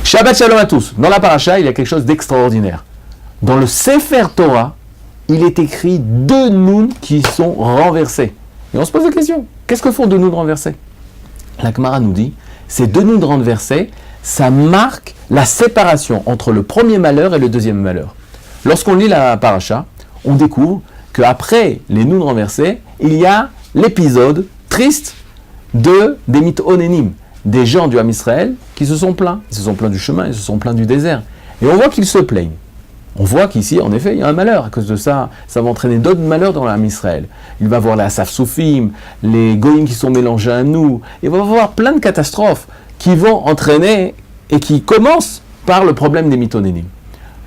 Shabbat Shalom à tous. Dans la paracha, il y a quelque chose d'extraordinaire. Dans le Sefer Torah, il est écrit 2 Nun qui sont renversés. Et on se pose la question, qu'est-ce que font 2 Nun renversés? La Gemara nous dit, ces 2 Nun renversés, ça marque la séparation entre le premier malheur et le deuxième malheur. Lorsqu'on lit la paracha, on découvre qu'après les Nun renversés, il y a l'épisode triste des Mitonénim, des gens du Ham Israël qui se sont plaints. Ils se sont plaints du chemin, ils se sont plaints du désert. Et on voit qu'ils se plaignent. On voit qu'ici, en effet, il y a un malheur. À cause de ça, ça va entraîner d'autres malheurs dans le Ham Israël. Il va y avoir les Asaf Soufim, les Goïm qui sont mélangés à nous. Il va y avoir plein de catastrophes qui vont entraîner et qui commencent par le problème des Mitonénim.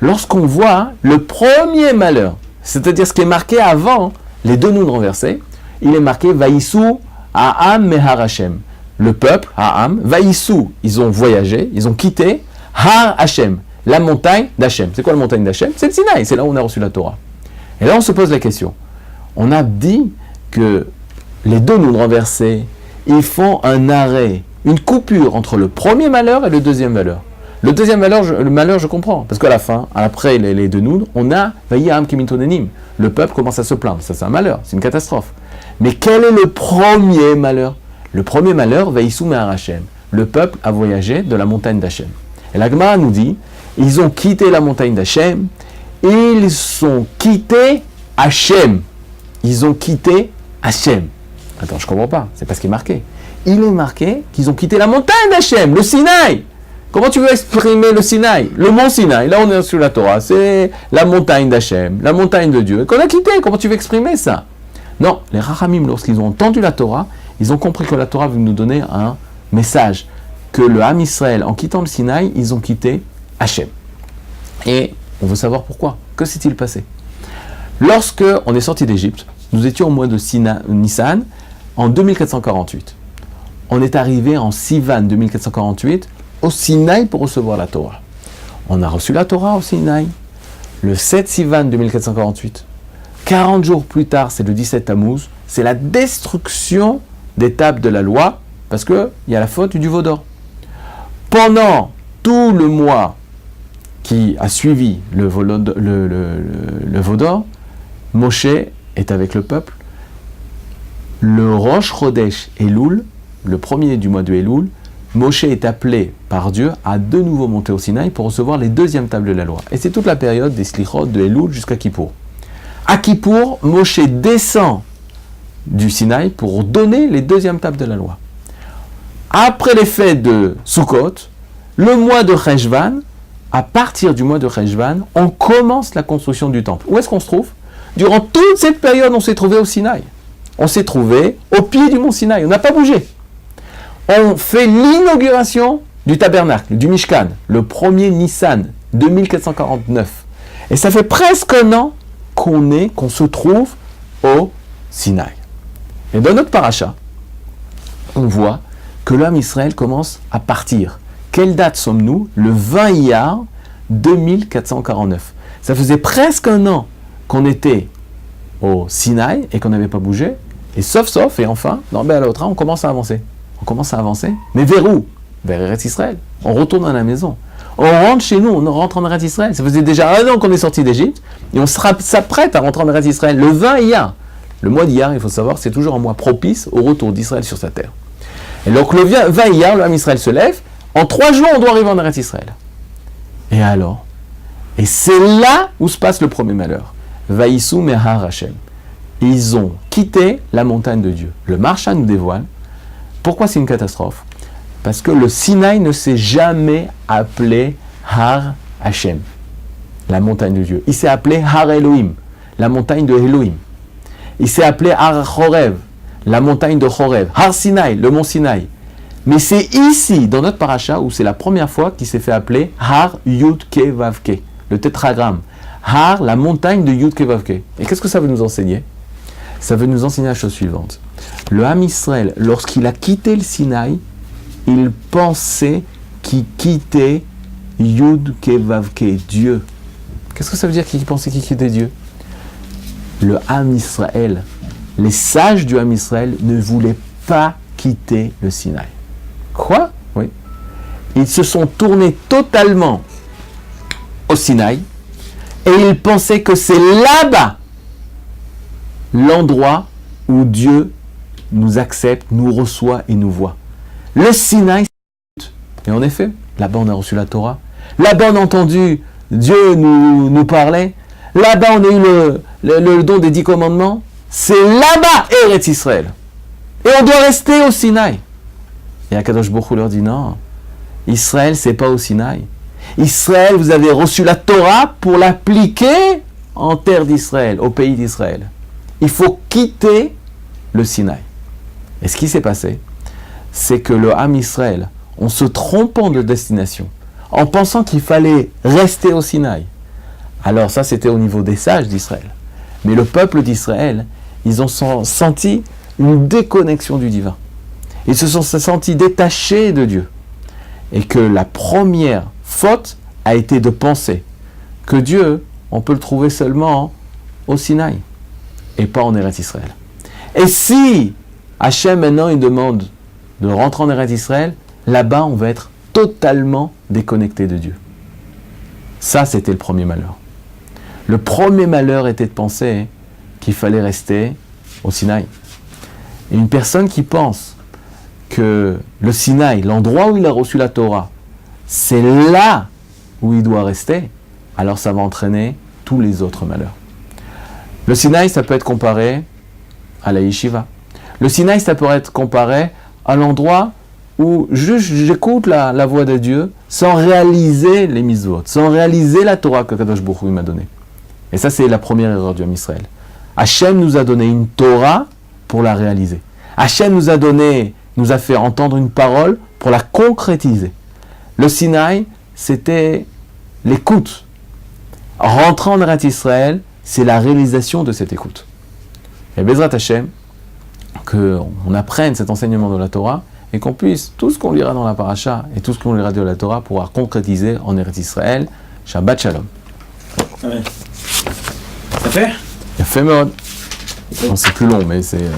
Lorsqu'on voit le premier malheur, c'est-à-dire ce qui est marqué avant les 2 Nun renversés, il est marqué Vaïsou Ha'am Mehar Hashem. Le peuple, Ha'am, Vaïsou, ils ont voyagé, ils ont quitté Har Hashem, la montagne d'Hashem. C'est quoi la montagne d'Hashem? C'est le Sinaï, c'est là où on a reçu la Torah. Et là on se pose la question. On a dit que les 2 Nun renversés, ils font un arrêt, une coupure entre le premier malheur et le deuxième malheur. Le deuxième malheur, je comprends, parce qu'à la fin, après les 2 Nun, on a Vaïam Kimitonenim. Le peuple commence à se plaindre, ça c'est un malheur, c'est une catastrophe. Mais quel est le premier malheur? Le premier malheur, Vaïsou Mehar Hashem. Le peuple a voyagé de la montagne d'Hashem. Et la Gemara nous dit, ils ont quitté la montagne d'Hashem, ils ont quitté Hachem. Ils ont quitté Hachem. Attends, je ne comprends pas, c'est pas ce qui est marqué. Il est marqué qu'ils ont quitté la montagne d'Hachem, le Sinaï. Comment tu veux exprimer le Sinaï? Le mont Sinaï, là on est sur la Torah, c'est la montagne d'Hachem, la montagne de Dieu. Et qu'on a quitté, comment tu veux exprimer ça? Non, les Rachamim, lorsqu'ils ont entendu la Torah, ils ont compris que la Torah veut nous donner un message, que le Ham Israël, en quittant le Sinaï, ils ont quitté Hachem. Et on veut savoir pourquoi. Que s'est-il passé? Lorsque on est sorti d'Égypte, nous étions au mois de Nissan, en 2448. On est arrivé en Sivan 2448, au Sinaï pour recevoir la Torah. On a reçu la Torah au Sinaï, le 7 Sivan 2448. 40 jours plus tard, c'est le 17 Tammuz, c'est la destruction des tables de la loi, parce qu'il y a la faute du veau d'or. Pendant tout le mois qui a suivi le veau d'or, Moshe est avec le peuple. Le Rosh Chodesh Elul, le premier du mois de Elul, Moshe est appelé par Dieu à de nouveau monter au Sinaï pour recevoir les 2e tables de la loi. Et c'est toute la période des Slichot de Elul jusqu'à Kippour. À Kippour, Moshe descend du Sinaï pour donner les 2e tables de la loi. Après les fêtes de Sukkot, le mois de Cheshvan, à partir du mois de Cheshvan, on commence la construction du temple. Où est-ce qu'on se trouve? Durant toute cette période, on s'est trouvé au Sinaï. On s'est trouvé au pied du mont Sinaï, on n'a pas bougé. On fait l'inauguration du tabernacle, du Mishkan, le 1er Nissan 2449. Et ça fait presque un an qu'on se trouve au Sinaï. Et dans notre paracha, on voit que l'homme Israël commence à partir. Quelle date sommes-nous? Le 20 Iyar 2449. Ça faisait presque un an qu'on était au Sinaï et qu'on n'avait pas bougé. Et sauf, et enfin, dans Béalotra, on commence à avancer. On commence à avancer. Mais vers où? Vers Eretz Israël. On retourne à la maison. On rentre chez nous, on rentre en Eretz Israël. Ça faisait déjà un an qu'on est sorti d'Égypte et on s'apprête à rentrer en Eretz Israël. Le 20 Iyar. Le mois d'Iyar, il faut savoir, c'est toujours un mois propice au retour d'Israël sur sa terre. Et donc le 20 Iyar, le Ham Israël se lève. En 3 jours, on doit arriver en Eretz Israël. Et alors? Et c'est là où se passe le premier malheur. Vaïsou Mehar Hashem. Ils ont quitté la montagne de Dieu. Le Marsha nous dévoile. Pourquoi c'est une catastrophe? Parce que le Sinaï ne s'est jamais appelé Har Hashem, la montagne de Dieu. Il s'est appelé Har Elohim, la montagne de Elohim. Il s'est appelé Har Chorev, la montagne de Chorev. Har Sinaï, le mont Sinaï. Mais c'est ici, dans notre paracha, où c'est la première fois qu'il s'est fait appeler Har Yud Ke Vav Ke, le tétragramme. Har, la montagne de Yud Ke Vav Ke. Et qu'est-ce que ça veut nous enseigner? Ça veut nous enseigner la chose suivante. Le Ham Israël, lorsqu'il a quitté le Sinaï, il pensait qu'il quittait Yud Ke Vav Ke, Dieu. Qu'est-ce que ça veut dire qu'il pensait qu'il quittait Dieu? Le Ham Israël, les sages du Ham Israël ne voulaient pas quitter le Sinaï. Quoi? Oui. ils se sont tournés totalement au Sinaï et ils pensaient que c'est là-bas l'endroit où Dieu nous accepte, nous reçoit et nous voit. Le Sinaï, et en effet, là-bas on a reçu la Torah, là-bas on a entendu Dieu nous parler, là-bas on a eu le don des 10 commandements, c'est là-bas Eretz Israël. Et on doit rester au Sinaï. Et Akadosh Baruch Hu leur dit non, Israël c'est pas au Sinaï. Israël, vous avez reçu la Torah pour l'appliquer en terre d'Israël, au pays d'Israël. Il faut quitter le Sinaï. Et ce qui s'est passé, c'est que le Ham Israël, en se trompant de destination, en pensant qu'il fallait rester au Sinaï, alors ça c'était au niveau des sages d'Israël. Mais le peuple d'Israël, ils ont senti une déconnexion du divin. Ils se sont sentis détachés de Dieu. Et que la première faute a été de penser que Dieu, on peut le trouver seulement au Sinaï et pas en Eretz Israël. Et si Hachem maintenant il demande de rentrer en Eretz Israël, là-bas on va être totalement déconnecté de Dieu. Ça c'était le premier malheur. Le premier malheur était de penser qu'il fallait rester au Sinaï. Et une personne qui pense que le Sinaï, l'endroit où il a reçu la Torah, c'est là où il doit rester, alors ça va entraîner tous les autres malheurs. Le Sinaï, ça peut être comparé à la yeshiva. Le Sinaï, ça peut être comparé à l'endroit où j'écoute la voix de Dieu sans réaliser les mitzvot, sans réaliser la Torah que Kadosh Baruch Hu m'a donnée. Et ça, c'est la première erreur du Ham Israël. Hachem nous a donné une Torah pour la réaliser. Hachem nous a fait entendre une parole pour la concrétiser. Le Sinaï, c'était l'écoute. Rentrer en Eretz Israël, c'est la réalisation de cette écoute. Et Bezrat Hachem, qu'on apprenne cet enseignement de la Torah et qu'on puisse, tout ce qu'on lira dans la paracha et tout ce qu'on lira de la Torah, pouvoir concrétiser en Eretz Israël. Shabbat Shalom. Amen. Ça fait? Il a fait mode. Non, c'est plus long, mais c'est...